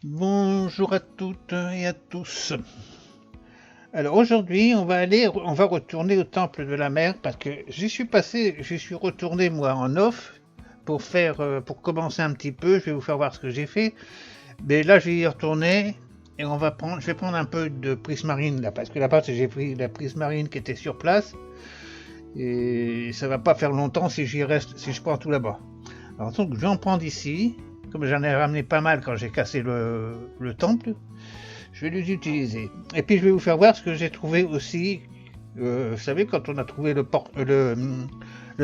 Bonjour à toutes et à tous. Alors aujourd'hui, on va retourner au temple de la mer parce que j'y suis retourné moi en off pour commencer un petit peu. Je vais vous faire voir ce que j'ai fait. Mais là, je vais y retourner et je vais prendre un peu de prismarine là parce que là-bas, j'ai pris la prismarine qui était sur place et ça va pas faire longtemps si j'y reste, si je prends tout là-bas. Alors donc, je vais en prendre ici. Comme j'en ai ramené pas mal quand j'ai cassé le temple, je vais les utiliser. Et puis je vais vous faire voir ce que j'ai trouvé aussi. Vous savez, quand on a trouvé le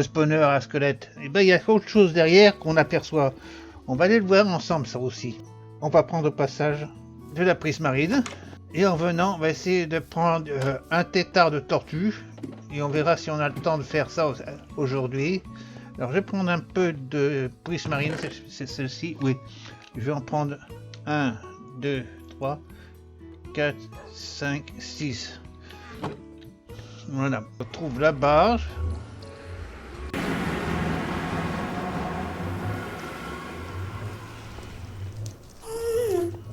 spawner à squelette, et ben il y a autre chose derrière qu'on aperçoit. On va aller le voir ensemble, ça aussi. On va prendre au passage de la prismarine. Et en venant, on va essayer de prendre un tétard de tortue. Et on verra si on a le temps de faire ça aujourd'hui. Alors je vais prendre un peu de prismarine, c'est celle-ci, oui. Je vais en prendre 1, 2, 3, 4, 5, 6. Voilà, on retrouve la barge.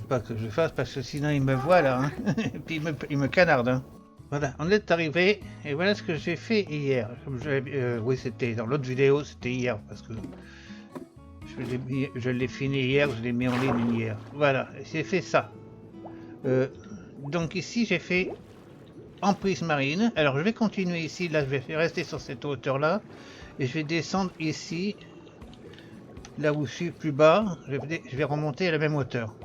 Pas que je fasse parce que sinon il me voit là, hein. Et puis il me canarde. Hein. Voilà, on est arrivé et voilà ce que j'ai fait hier. Oui, c'était dans l'autre vidéo, c'était hier parce que je l'ai fini hier, je l'ai mis en ligne hier. Voilà, j'ai fait ça. Donc ici j'ai fait en prise marine. Alors je vais continuer ici, là je vais rester sur cette hauteur là et je vais descendre ici, là où je suis plus bas, je vais remonter à la même hauteur.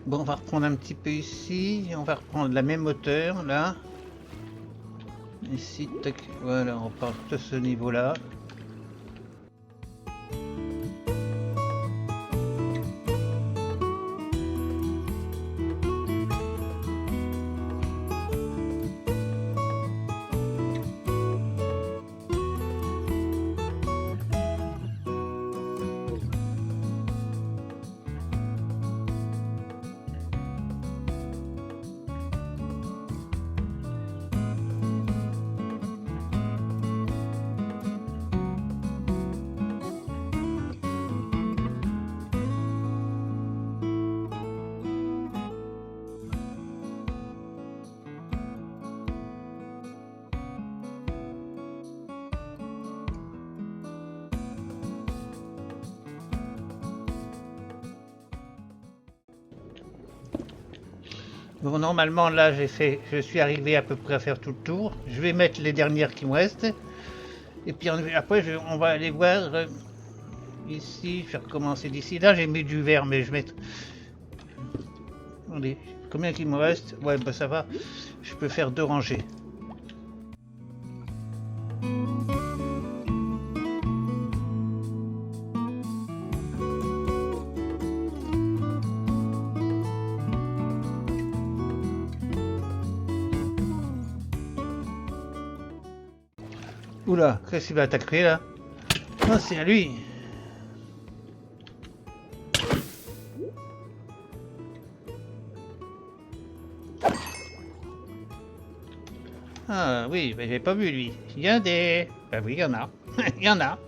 Bon, on va reprendre un petit peu ici, on va reprendre la même hauteur là. Ici, tac, voilà, on part de ce niveau là. Bon, normalement là je suis arrivé à peu près à faire tout le tour. Je vais mettre les dernières qui me restent. Et puis après on va aller voir ici, je vais recommencer d'ici. Là j'ai mis du vert mais je vais mettre... Attendez, combien qu'il me reste? Ouais bah ça va, je peux faire 2 rangées. Oula, qu'est-ce qu'il va attaquer là? Ah, c'est à lui. Ah oui, mais j'ai pas vu lui. Il y a des... Bah oui, il y en a. Il y en a.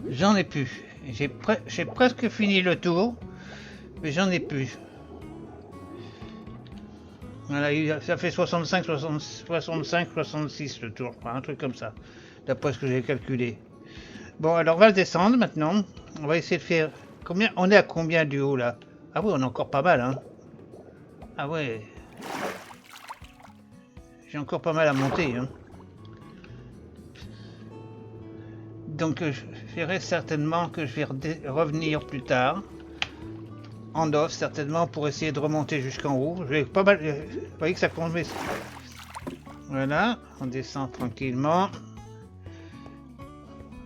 J'en ai plus. J'ai presque fini le tour, mais j'en ai plus. Voilà, ça fait 65, 66 le tour, un truc comme ça, d'après ce que j'ai calculé. Bon, alors on va le descendre maintenant. On va essayer de faire... Combien? On est à combien du haut là? Ah oui, on a encore pas mal, hein. Ah ouais. J'ai encore pas mal à monter, hein. Donc je verrai certainement que je vais revenir plus tard en os certainement pour essayer de remonter jusqu'en haut. Je vais pas mal. Vous voyez que ça conduit. Voilà, on descend tranquillement.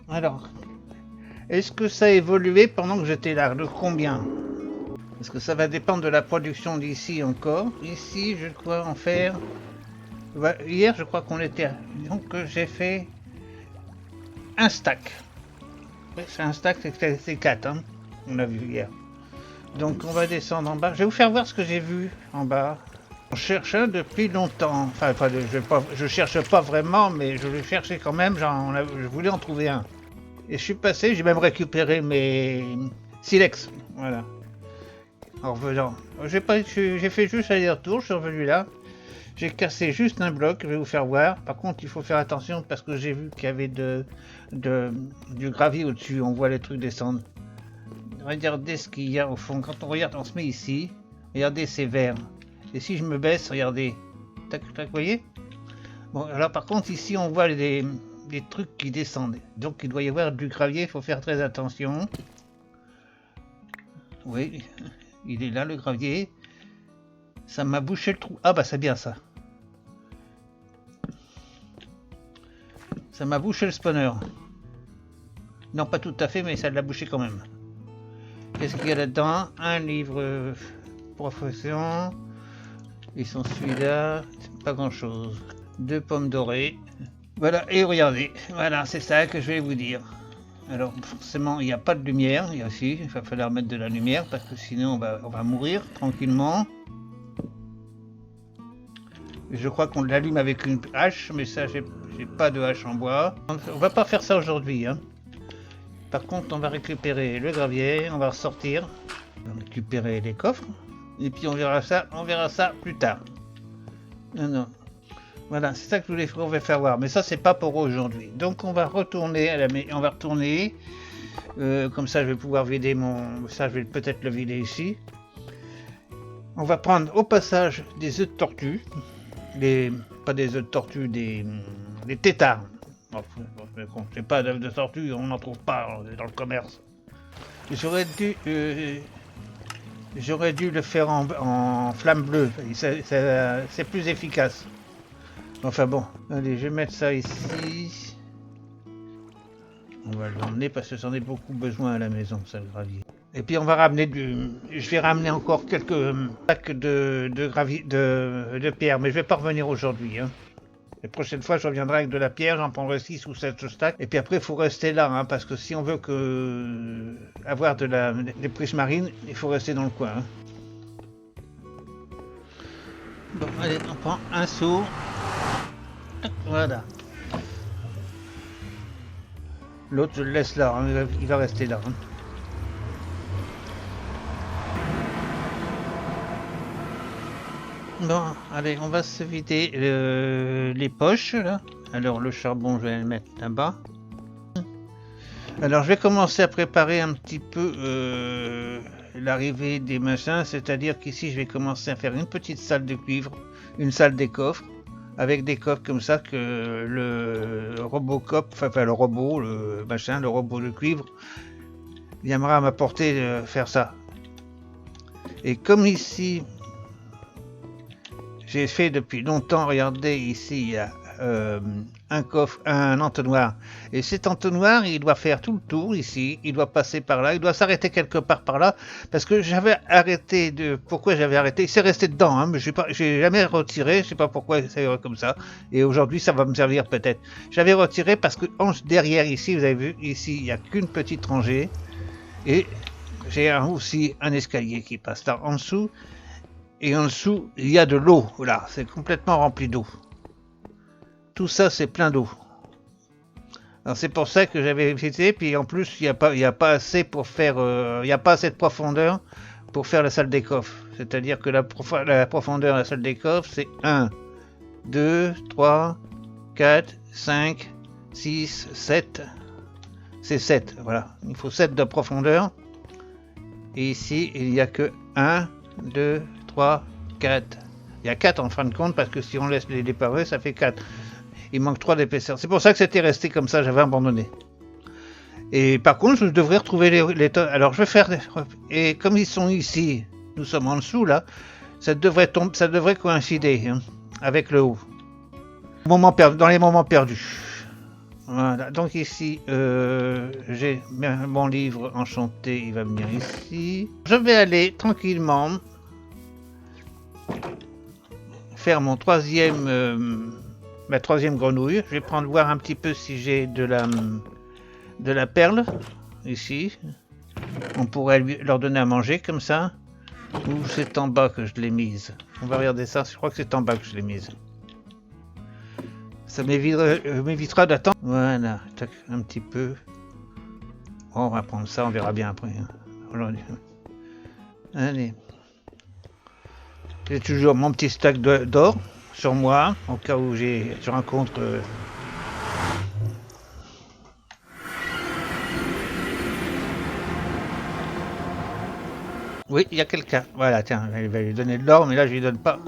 Alors, est-ce que ça a évolué pendant que j'étais là? De combien? Parce que ça va dépendre de la production d'ici encore. Ici, je dois en faire. Hier, je crois qu'on était. Donc, j'ai fait un stack. C'est un stack, c'est 4, hein. On l'a vu hier. Donc, on va descendre en bas. Je vais vous faire voir ce que j'ai vu en bas. On cherche un depuis longtemps. Enfin, je cherche pas vraiment, mais je le cherchais quand même. Je voulais en trouver un. Et je suis passé, j'ai même récupéré mes silex. Voilà. En revenant. J'ai fait juste aller-retour, je suis revenu là. J'ai cassé juste un bloc, je vais vous faire voir. Par contre, il faut faire attention parce que j'ai vu qu'il y avait du gravier au-dessus. On voit les trucs descendre. Regardez ce qu'il y a au fond. Quand on regarde, on se met ici. Regardez, c'est vert. Et si je me baisse, regardez. Tac, tac, vous voyez? Bon, alors par contre, ici, on voit des trucs qui descendent. Donc, il doit y avoir du gravier. Il faut faire très attention. Oui, il est là, le gravier. Ça m'a bouché le trou. Ah bah c'est bien ça. Ça m'a bouché le spawner. Non, pas tout à fait, mais ça l'a bouché quand même. Qu'est-ce qu'il y a là-dedans? Un livre profession. Ils sont celui-là. Pas grand-chose. 2 pommes dorées. Voilà, et regardez. Voilà, c'est ça que je vais vous dire. Alors, forcément, il n'y a pas de lumière. Il y a aussi, il va falloir mettre de la lumière parce que sinon, on va mourir tranquillement. Je crois qu'on l'allume avec une hache, mais ça, j'ai pas de hache en bois. On va pas faire ça aujourd'hui, hein. Par contre, on va récupérer le gravier, on va ressortir, on va récupérer les coffres, et puis on verra ça plus tard. Non. Voilà, c'est ça que je voulais faire voir, mais ça, c'est pas pour aujourd'hui. Donc, on va retourner comme ça, je vais pouvoir vider ça, je vais peut-être le vider ici. On va prendre au passage des œufs de tortue. Pas des œufs de tortue, des têtards. C'est pas d'œufs de tortue, on n'en trouve pas dans le commerce. J'aurais dû le faire en flamme bleue, c'est plus efficace. Enfin bon, allez, je vais mettre ça ici. On va l'emmener parce que j'en ai beaucoup besoin à la maison, ça, le gravier. Et puis on va ramener je vais ramener encore quelques sacs de pierre, mais je vais pas revenir aujourd'hui, hein. La prochaine fois, je reviendrai avec de la pierre, j'en prendrai 6 ou 7 stacks. Et puis après, il faut rester là, hein, parce que si on veut avoir des prismarines, il faut rester dans le coin, hein. Bon, allez, on prend un seau. Voilà. L'autre, je le laisse là, hein, il va rester là, hein. Bon, allez, on va se vider les poches, là. Alors, le charbon, je vais le mettre là-bas. Alors, je vais commencer à préparer un petit peu l'arrivée des machins, c'est-à-dire qu'ici, je vais commencer à faire une petite salle de cuivre, une salle des coffres, avec des coffres comme ça que le Robocop, enfin le robot, le robot de cuivre, viendra m'apporter faire ça. Et comme ici... J'ai fait depuis longtemps, regardez ici, il y a un coffre, un entonnoir. Et cet entonnoir, il doit faire tout le tour ici, il doit passer par là, il doit s'arrêter quelque part par là, parce que j'avais arrêté Pourquoi j'avais arrêté? Il s'est resté dedans, hein, mais j'ai jamais retiré, je sais pas pourquoi c'est comme ça. Et aujourd'hui, ça va me servir peut-être. J'avais retiré parce que derrière ici, vous avez vu, ici, il n'y a qu'une petite rangée. Et j'ai aussi un escalier qui passe là en dessous. Et en dessous, il y a de l'eau. Voilà, c'est complètement rempli d'eau. Tout ça, c'est plein d'eau. Alors c'est pour ça que j'avais visité. Puis en plus, il n'y a pas assez pour faire, il n'y a pas assez de profondeur pour faire la salle des coffres. C'est-à-dire que la profondeur de la salle des coffres, c'est 1, 2, 3, 4, 5, 6, 7. C'est 7. Voilà, il faut 7 de profondeur. Et ici, il n'y a que 1, 2, 3, 4. Il y a 4 en fin de compte parce que si on laisse les pavés, ça fait 4. Il manque 3 d'épaisseur. C'est pour ça que c'était resté comme ça, j'avais abandonné. Et par contre, je devrais retrouver alors, je vais faire... Et comme ils sont ici, nous sommes en dessous, là, ça devrait coïncider hein, avec le haut. Dans les moments perdus. Voilà, donc ici, j'ai mon livre enchanté, il va venir ici. Je vais aller tranquillement faire mon ma troisième grenouille. Je vais voir un petit peu si j'ai de la perle, ici. On pourrait leur donner à manger comme ça. Ou c'est en bas que je l'ai mise. On va regarder ça, je crois que c'est en bas que je l'ai mise. Ça m'évitera d'attendre. Voilà, tac, un petit peu. Bon, on va prendre ça, on verra bien après. Allez. J'ai toujours mon petit stack d'or sur moi, au cas où je rencontre... Oui, il y a quelqu'un. Voilà, tiens, il va lui donner de l'or, mais là, je lui donne pas.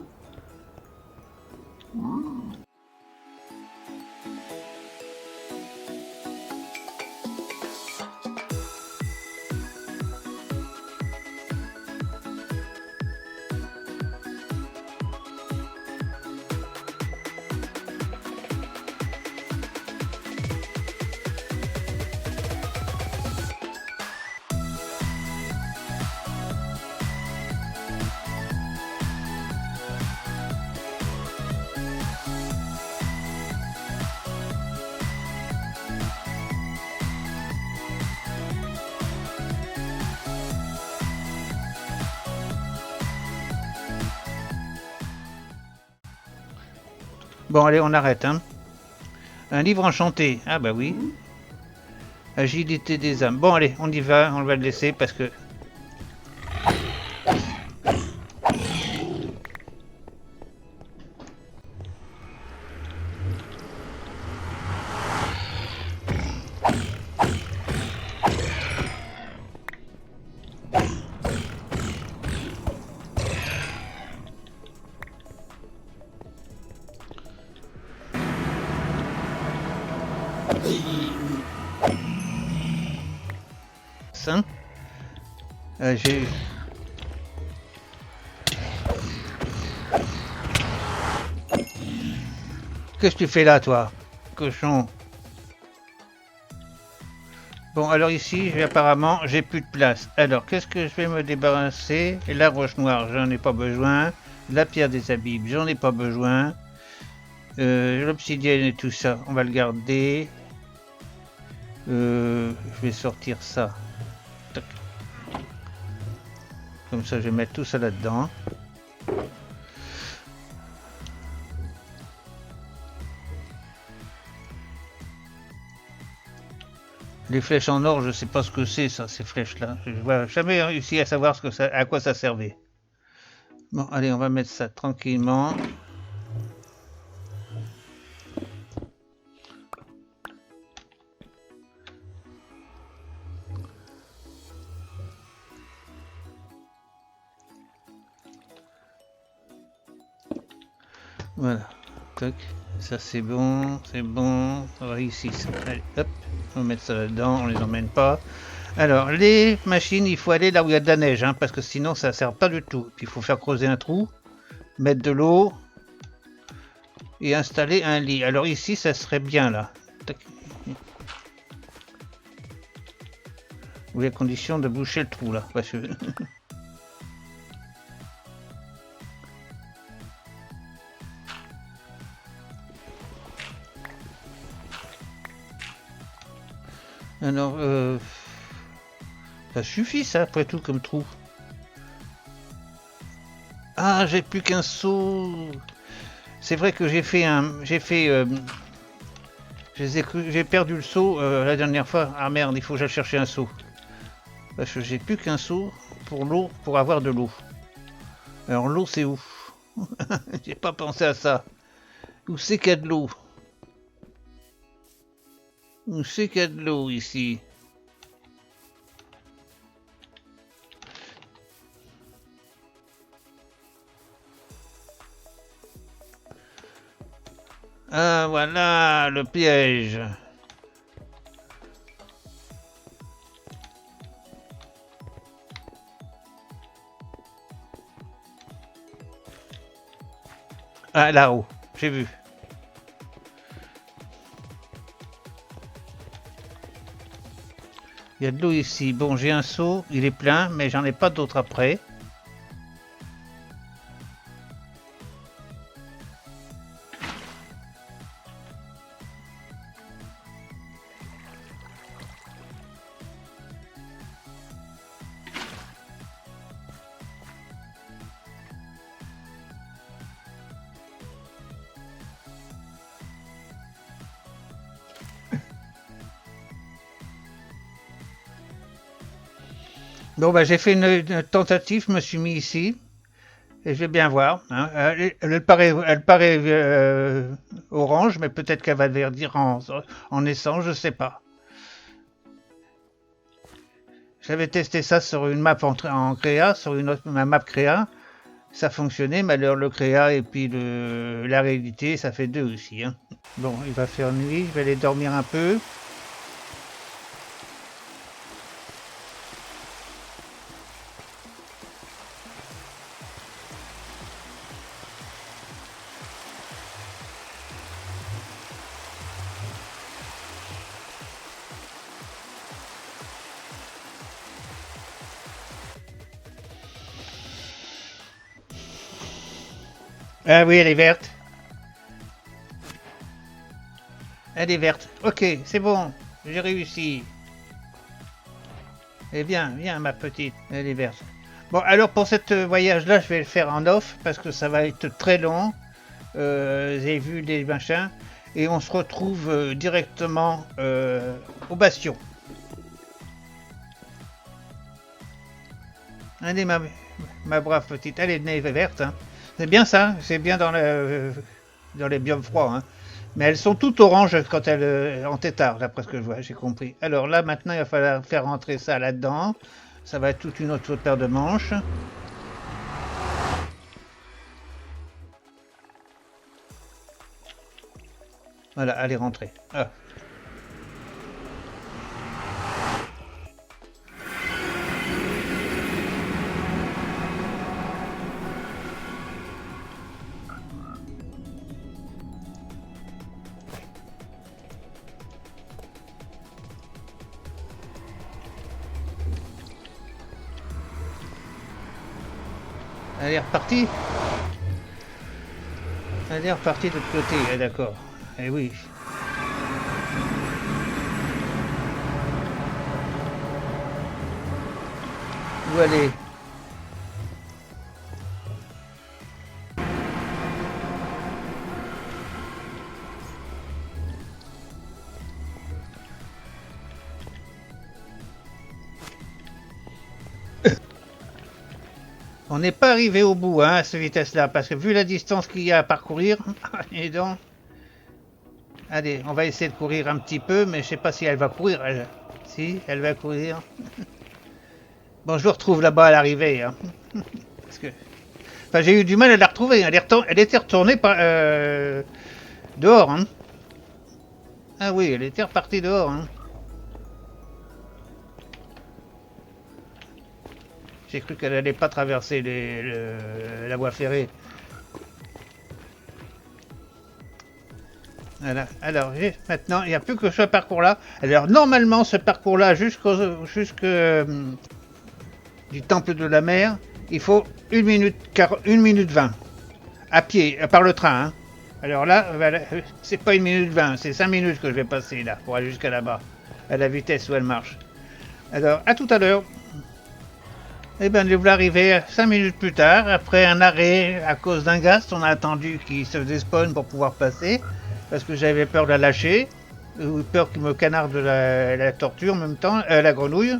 Bon, allez, on arrête, hein. Un livre enchanté. Ah bah oui. Agilité des âmes. Bon, allez, on y va, on va le laisser parce que... Ça. J'ai... Qu'est-ce que tu fais là, toi, cochon? Bon, alors ici, apparemment, j'ai plus de place. Alors, qu'est-ce que je vais me débarrasser? La roche noire, j'en ai pas besoin. La pierre des abîmes, j'en ai pas besoin. L'obsidienne et tout ça, on va le garder. Je vais sortir ça. Tac. Comme ça, je vais mettre tout ça là-dedans. Les flèches en or, je sais pas ce que c'est ça, ces flèches-là. Je n'ai jamais réussi à savoir à quoi ça servait. Bon, allez, on va mettre ça tranquillement. Voilà. Tac. Ça c'est bon, c'est bon. Ça va ici. Allez, hop. On va mettre ça là-dedans, on les emmène pas. Alors, les machines, il faut aller là où il y a de la neige, hein, parce que sinon ça ne sert pas du tout. Puis il faut faire creuser un trou, mettre de l'eau et installer un lit. Alors ici, ça serait bien là. Tac. Ou les conditions de boucher le trou là. Parce que... Alors, ça suffit ça après tout comme trou. Ah, j'ai plus qu'un seau. C'est vrai que j'ai perdu le seau la dernière fois. Ah merde, il faut que j'aille chercher un seau. Parce que j'ai plus qu'un seau pour l'eau, pour avoir de l'eau. Alors l'eau c'est où? J'ai pas pensé à ça. Où c'est qu'il y a de l'eau? Où c'est qu'il y a de l'eau ici? Ah voilà, le piège. Ah, là-haut, j'ai vu. Il y a de l'eau ici. Bon, j'ai un seau, il est plein, mais j'en ai pas d'autres après. Bon, bah, j'ai fait une tentative, je me suis mis ici, et je vais bien voir. Hein. Elle paraît orange, mais peut-être qu'elle va verdir en naissant, je sais pas. J'avais testé ça sur une map en créa, sur ma map créa. Ça fonctionnait, mais alors le créa et puis la réalité, ça fait deux aussi. Hein. Bon, il va faire nuit, je vais aller dormir un peu. Ah oui, elle est verte. Elle est verte. Ok, c'est bon, j'ai réussi. Eh bien, viens ma petite, elle est verte. Bon, alors pour ce voyage-là, je vais le faire en off parce que ça va être très long. J'ai vu des machins. Et on se retrouve directement au bastion. Allez, ma brave petite, elle est nez verte. Hein. C'est bien ça, c'est bien dans les biomes froids. Hein. Mais elles sont toutes oranges quand elles en tétard, d'après ce que je vois, j'ai compris. Alors là, maintenant, il va falloir faire rentrer ça là-dedans. Ça va être toute une autre paire de manches. Voilà, allez rentrer. Ah. Elle est repartie. Elle est repartie de l'autre côté, ah, d'accord. Eh oui. Où aller? On n'est pas arrivé au bout hein, à cette vitesse-là, parce que vu la distance qu'il y a à parcourir, et donc, allez, on va essayer de courir un petit peu, mais je sais pas si elle va courir. Elle. Si, elle va courir. Bon, je le retrouve là-bas à l'arrivée. Hein. Parce que... Enfin, j'ai eu du mal à la retrouver. Elle était retournée dehors. Hein. Ah oui, elle était repartie dehors. Hein. J'ai cru qu'elle allait pas traverser la voie ferrée. Voilà. Alors, maintenant, il n'y a plus que ce parcours-là. Alors, normalement, ce parcours-là, jusque du temple de la mer, il faut 1 minute 20. À pied, par le train. Hein. Alors là, voilà, c'est pas 1 minute 20, c'est 5 minutes que je vais passer là, pour aller jusqu'à là-bas, à la vitesse où elle marche. Alors, à tout à l'heure. Eh bien, nous voilà arriver 5 minutes plus tard, après un arrêt à cause d'un gast, on a attendu qu'il se despawn pour pouvoir passer, parce que j'avais peur de la lâcher, ou peur qu'il me canarde la tortue en même temps, la grenouille.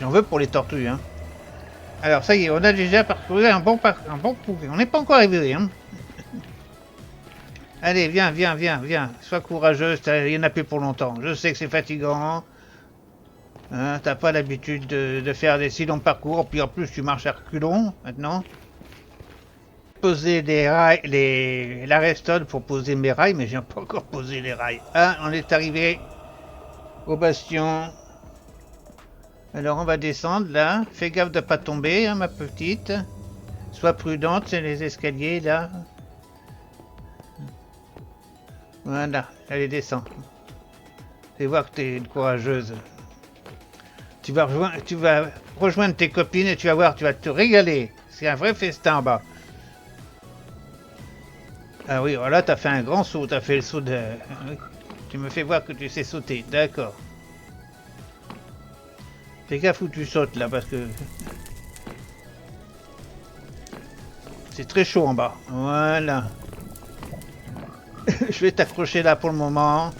J'en veux pour les tortues. Hein. Alors ça y est, on a déjà parcouru un bon coup. On n'est pas encore arrivé. Hein. Allez, viens, viens, viens, viens. Sois courageuse, il n'y en a plus pour longtemps. Je sais que c'est fatigant. Hein, t'as pas l'habitude de faire des si longs parcours, puis en plus tu marches à reculons maintenant. Poser des rails, la redstone pour poser mes rails, mais j'ai pas encore posé les rails. Ah, on est arrivé au bastion. Alors on va descendre là. Fais gaffe de pas tomber, hein, ma petite. Sois prudente, c'est les escaliers là. Voilà, allez, descends. Fais voir que t'es une courageuse. Tu vas rejoindre tes copines et tu vas voir, tu vas te régaler. C'est un vrai festin en bas. Ah oui, voilà, t'as fait un grand saut, t'as fait le saut de... Oui. Tu me fais voir que tu sais sauter, d'accord. Fais gaffe où tu sautes là, parce que... C'est très chaud en bas. Voilà. Je vais t'accrocher là pour le moment.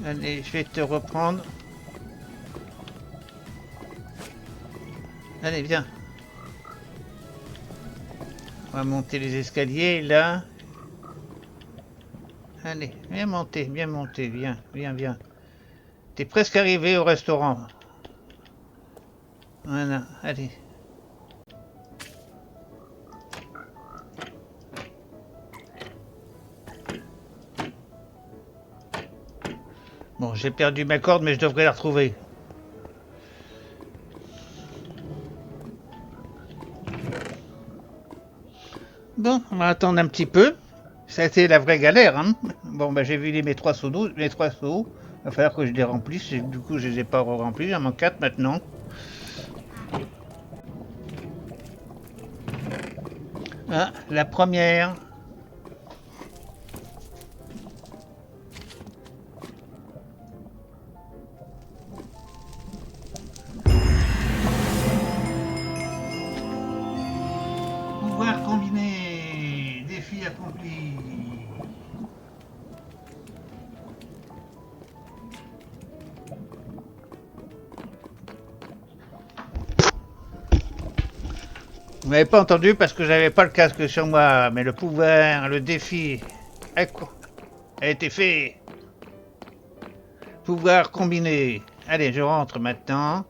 Allez, je vais te reprendre. Allez, viens. On va monter les escaliers là. Allez, viens monter, viens, viens, viens. T'es presque arrivé au restaurant. Voilà, allez. Bon, j'ai perdu ma corde, mais je devrais la retrouver. Bon, on va attendre un petit peu. Ça a été la vraie galère, hein. Bon, bah j'ai vidé mes trois seaux d'eau, mes trois seaux. Il va falloir que je les remplisse. Du coup, je les ai pas remplis. J'en manque 4 maintenant. Ah, la première. Pouvoir combiné. Défi accompli. Vous m'avez pas entendu parce que j'avais pas le casque sur moi, mais le pouvoir, le défi a été fait. Pouvoir combiné. Allez, je rentre maintenant.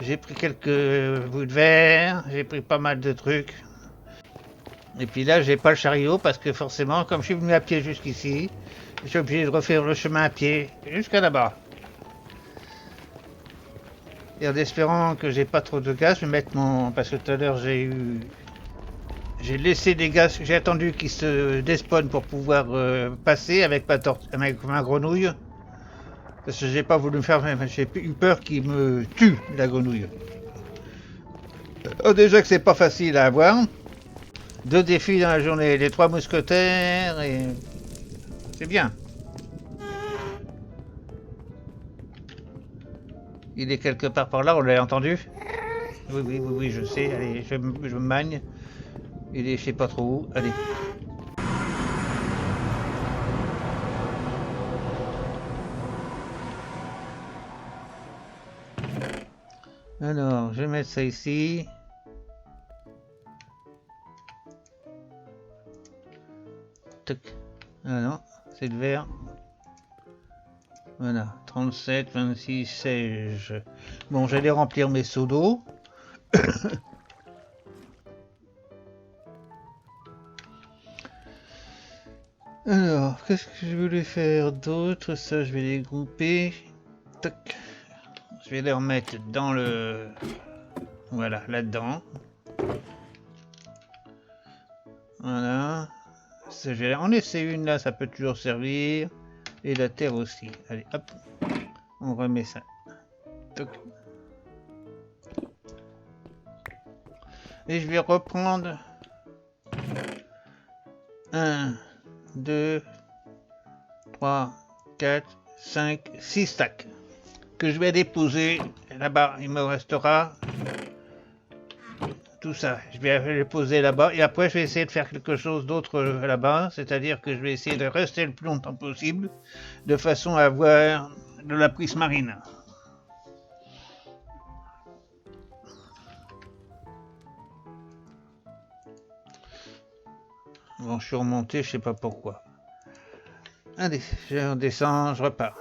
J'ai pris quelques bouts de verre, j'ai pris pas mal de trucs. Et puis là, j'ai pas le chariot parce que forcément, comme je suis venu à pied jusqu'ici, je suis obligé de refaire le chemin à pied jusqu'à là-bas. Et en espérant que j'ai pas trop de gaz, je vais mettre mon... Parce que tout à l'heure, j'ai laissé des gaz, j'ai attendu qu'ils se despawnent pour pouvoir passer avec ma grenouille. Parce que j'ai pas voulu me faire... J'ai eu peur qu'il me tue, la grenouille. Oh, déjà que c'est pas facile à avoir. 2 défis dans la journée, les 3 mousquetaires et... C'est bien. Il est quelque part par là, on l'a entendu? Oui, je sais. Allez, je me magne. Il est je sais pas trop où. Allez. Alors, je vais mettre ça ici. Toc. Ah non, c'est le vert. Voilà, 37, 26, 16. Bon, j'allais remplir mes seaux d'eau. Alors, qu'est-ce que je voulais faire d'autre? Ça, je vais les grouper. Toc. Je vais les remettre dans le... Voilà, là-dedans. Voilà. Je vais en laisser une là, ça peut toujours servir. Et la terre aussi. Allez, hop. On remet ça. Toc. Et je vais reprendre 1, 2, 3, 4, 5, 6 stacks que je vais déposer là-bas. Il me restera tout ça. Je vais les poser là-bas et après je vais essayer de faire quelque chose d'autre là-bas. C'est-à-dire que je vais essayer de rester le plus longtemps possible de façon à avoir de la prise marine. Bon, je suis remonté, je sais pas pourquoi. Allez, je redescends, je repars.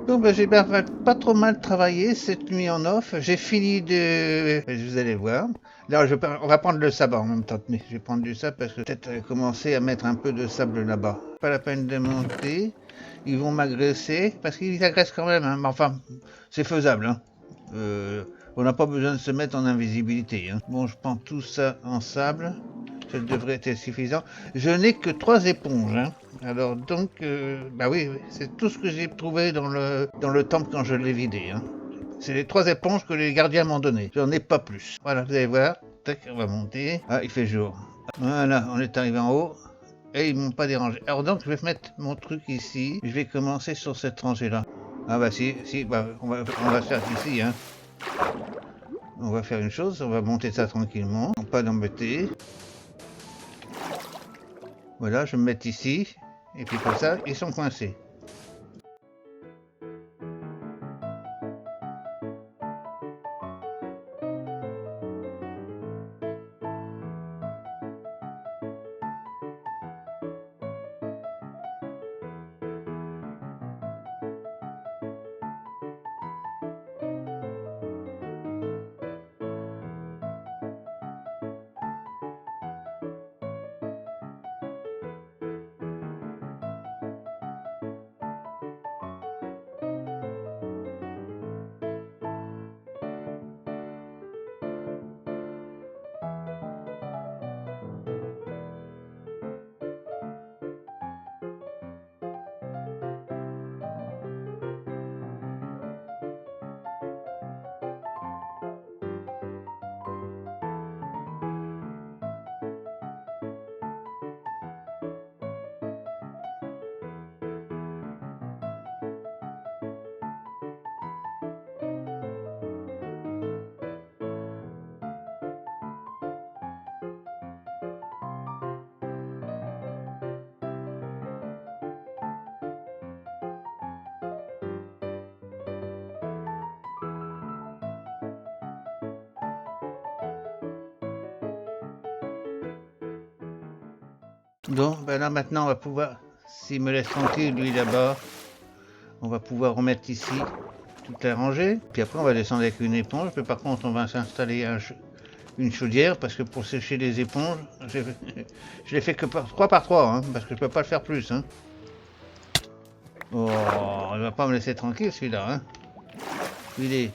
Donc ben, j'ai pas trop mal travaillé cette nuit en off. J'ai fini de... Vous allez voir. Là, on va prendre le sable en même temps. Mais je vais prendre du sable parce que peut-être commencer à mettre un peu de sable là-bas. Pas la peine de monter. Ils vont m'agresser parce qu'ils agressent quand même. Hein. Mais enfin, c'est faisable. Hein. On n'a pas besoin de se mettre en invisibilité. Hein. Bon, je prends tout ça en sable. Ça devrait être suffisant. Je n'ai que 3 éponges. Hein. Alors donc, bah oui, c'est tout ce que j'ai trouvé dans le temple quand je l'ai vidé. Hein. C'est les 3 éponges que les gardiens m'ont données. J'en ai pas plus. Voilà, vous allez voir. Tac, on va monter. Ah, il fait jour. Voilà, on est arrivé en haut. Et ils m'ont pas dérangé. Alors donc, je vais mettre mon truc ici. Je vais commencer sur cette rangée-là. Ah bah si, bah, on va faire ici. Hein. On va faire une chose, on va monter ça tranquillement. Pas d'embêter. Voilà, je vais me mettre ici. Et puis comme ça, ils sont coincés. Donc, ben là maintenant, on va pouvoir, s'il me laisse tranquille, lui là-bas, on va pouvoir remettre ici toute la rangée. Puis après, on va descendre avec une éponge. Mais par contre, on va s'installer une chaudière parce que pour sécher les éponges, je l'ai fait que 3 par 3, hein, parce que je peux pas le faire plus. Hein. Oh, il va pas me laisser tranquille celui-là. Hein. Il est...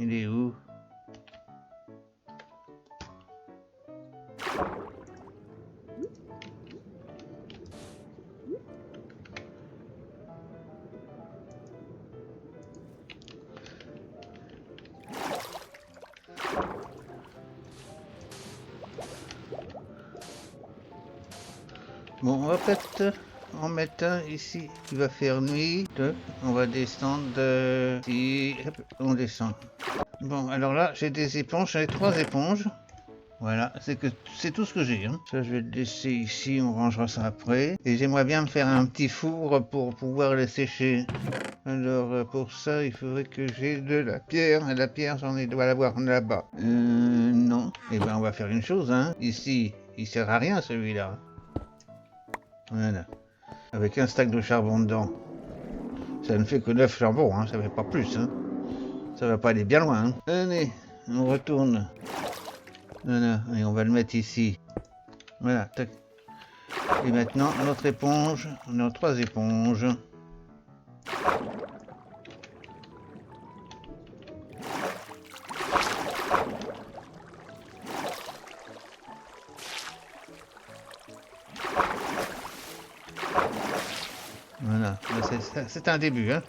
Il est où? Bon, on va peut-être en mettre un ici qui va faire nuit. On va descendre ici. Hop, on descend. Bon, alors là, j'ai des éponges, j'ai 3 éponges. Voilà, c'est tout ce que j'ai. Hein. Ça, je vais le laisser ici, on rangera ça après. Et j'aimerais bien me faire un petit four pour pouvoir les sécher. Alors, pour ça, il faudrait que j'ai de la pierre. Et la pierre, dois l'avoir là-bas. Non. Eh ben, on va faire une chose, hein. Ici, il sert à rien, celui-là. Voilà. Avec un stack de charbon dedans. Ça ne fait que 9 charbons, hein. Ça fait pas plus, hein. Ça va pas aller bien loin, hein. Allez, on retourne. Voilà, et on va le mettre ici. Voilà, tac. Et maintenant, notre éponge. On a 3 éponges. Voilà, c'est un début, hein.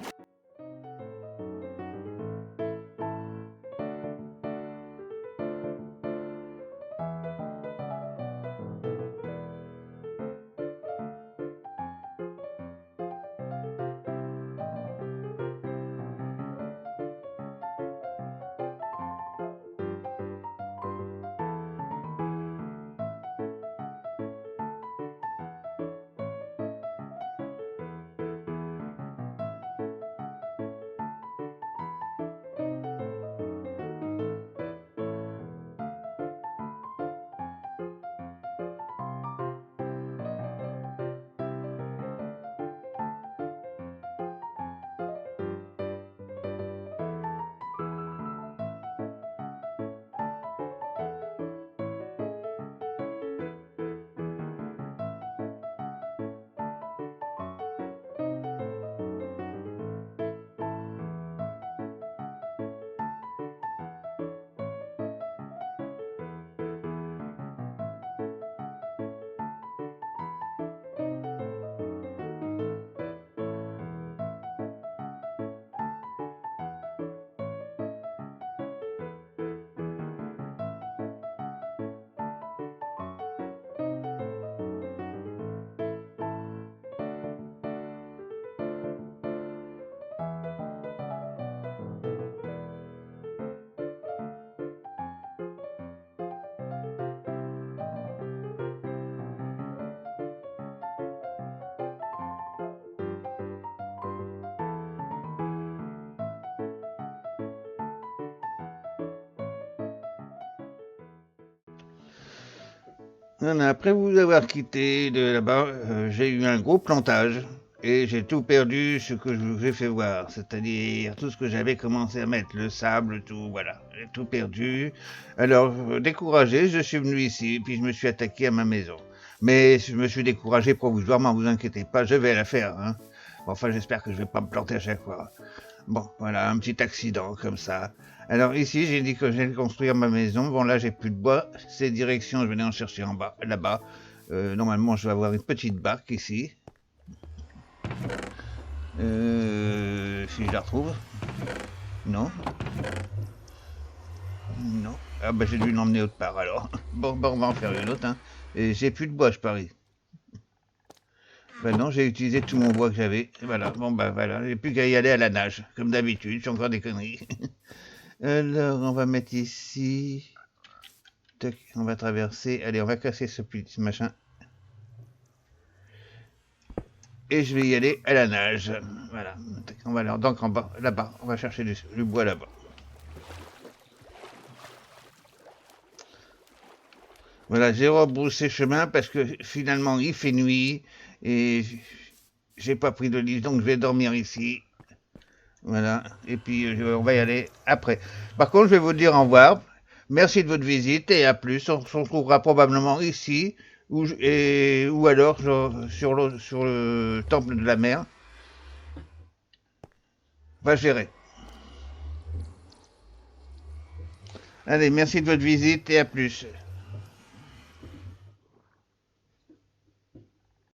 Voilà, après vous avoir quitté de là-bas, j'ai eu un gros plantage et j'ai tout perdu ce que je vous ai fait voir, c'est-à-dire tout ce que j'avais commencé à mettre, le sable, tout, voilà, j'ai tout perdu. Alors, découragé, je suis venu ici, puis je me suis attaqué à ma maison. Mais je me suis découragé provisoirement, vous inquiétez pas, je vais la faire, hein. Bon, enfin, j'espère que je vais pas me planter à chaque fois. Bon, voilà, un petit accident comme ça. Alors ici, j'ai dit que j'allais construire ma maison. Bon, là, j'ai plus de bois. C'est direction, je vais aller en chercher en bas, là-bas. Normalement, je vais avoir une petite barque ici. Si je la retrouve. Non. Non. Ah bah j'ai dû l'emmener autre part alors. Bon, bah, on va en faire une autre. Hein. Et j'ai plus de bois, je parie. Bah non, j'ai utilisé tout mon bois que j'avais. Voilà, bon bah voilà, j'ai plus qu'à y aller à la nage, comme d'habitude, je fais encore des conneries. Alors, on va mettre ici. Tac, on va traverser. Allez, on va casser ce petit machin. Et je vais y aller à la nage. Voilà. Tac, on va aller donc en bas, là-bas. On va chercher du bois là-bas. Voilà, j'ai rebroussé chemin parce que finalement il fait nuit et j'ai pas pris de lit, donc je vais dormir ici. Voilà. Et puis on va y aller après. Par contre, je vais vous dire au revoir. Merci de votre visite et à plus. On se retrouvera probablement ici ou alors sur le temple de la mer. Va gérer. Allez, merci de votre visite et à plus.